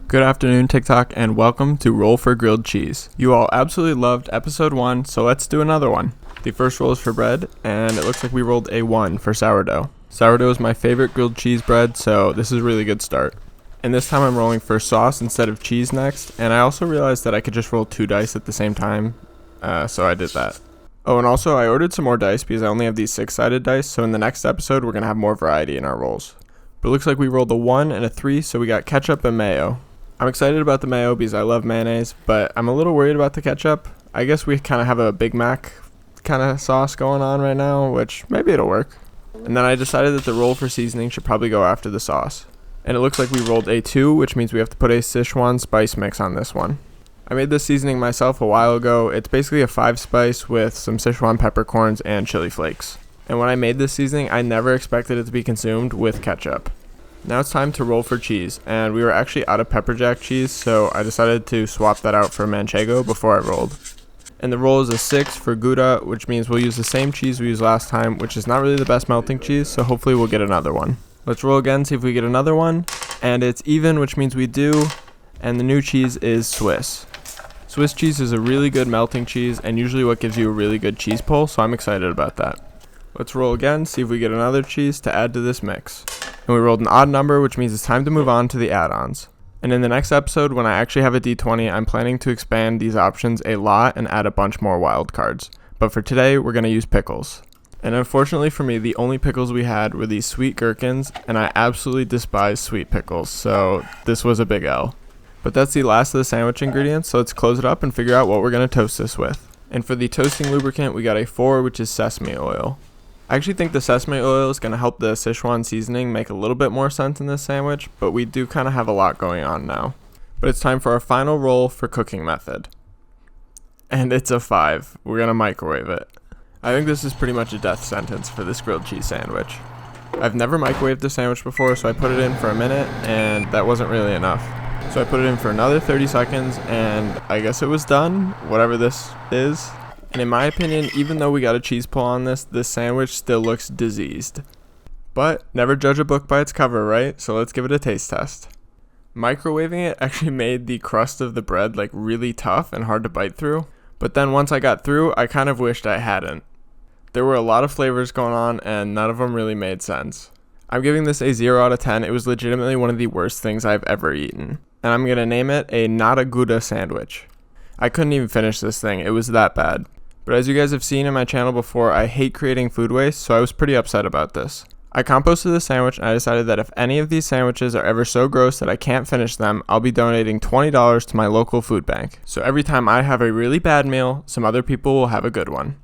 Good afternoon, TikTok, and welcome to Roll for Grilled Cheese. You all absolutely loved episode 1, so let's do another one. The first roll is for bread, and it looks like we rolled a 1 for sourdough. Sourdough is my favorite grilled cheese bread, so this is a really good start. And this time I'm rolling for sauce instead of cheese next, and I also realized that I could just roll 2 dice at the same time, so I did that. Oh, and also I ordered some more dice because I only have these 6-sided dice, so in the next episode we're going to have more variety in our rolls. But it looks like we rolled a 1 and a 3, so we got ketchup and mayo. I'm excited about the mayo because I love mayonnaise, but I'm a little worried about the ketchup. I guess we kind of have a Big Mac kind of sauce going on right now, which maybe it'll work. And then I decided that the roll for seasoning should probably go after the sauce. And it looks like we rolled a 2, which means we have to put a Sichuan spice mix on this one. I made this seasoning myself a while ago. It's basically a 5-spice with some Sichuan peppercorns and chili flakes. And when I made this seasoning, I never expected it to be consumed with ketchup. Now it's time to roll for cheese, and we were actually out of pepper jack cheese, so I decided to swap that out for manchego before I rolled. And the roll is a 6 for Gouda, which means we'll use the same cheese we used last time, which is not really the best melting cheese, so hopefully we'll get another one. Let's roll again, see if we get another one, and it's even, which means we do, and the new cheese is Swiss. Swiss cheese is a really good melting cheese and usually what gives you a really good cheese pull, so I'm excited about that. Let's roll again, see if we get another cheese to add to this mix. And we rolled an odd number, which means it's time to move on to the add-ons. And in the next episode, when I actually have a D20, I'm planning to expand these options a lot and add a bunch more wild cards. But for today, we're going to use pickles. And unfortunately for me, the only pickles we had were these sweet gherkins, and I absolutely despise sweet pickles, so this was a big L. But that's the last of the sandwich ingredients, so let's close it up and figure out what we're going to toast this with. And for the toasting lubricant, we got a 4, which is sesame oil. I actually think the sesame oil is going to help the Sichuan seasoning make a little bit more sense in this sandwich, but we do kind of have a lot going on now. But it's time for our final roll for cooking method. And it's a 5. We're going to microwave it. I think this is pretty much a death sentence for this grilled cheese sandwich. I've never microwaved a sandwich before, so I put it in for a minute, and that wasn't really enough. So I put it in for another 30 seconds, and I guess it was done, whatever this is. And in my opinion, even though we got a cheese pull on this sandwich still looks diseased. But never judge a book by its cover, right? So let's give it a taste test. Microwaving it actually made the crust of the bread like really tough and hard to bite through. But then once I got through, I kind of wished I hadn't. There were a lot of flavors going on, and none of them really made sense. I'm giving this a 0 out of 10. It was legitimately one of the worst things I've ever eaten. And I'm going to name it a not a Gouda sandwich. I couldn't even finish this thing. It was that bad. But as you guys have seen in my channel before, I hate creating food waste, so I was pretty upset about this. I composted the sandwich, and I decided that if any of these sandwiches are ever so gross that I can't finish them, I'll be donating $20 to my local food bank. So every time I have a really bad meal, some other people will have a good one.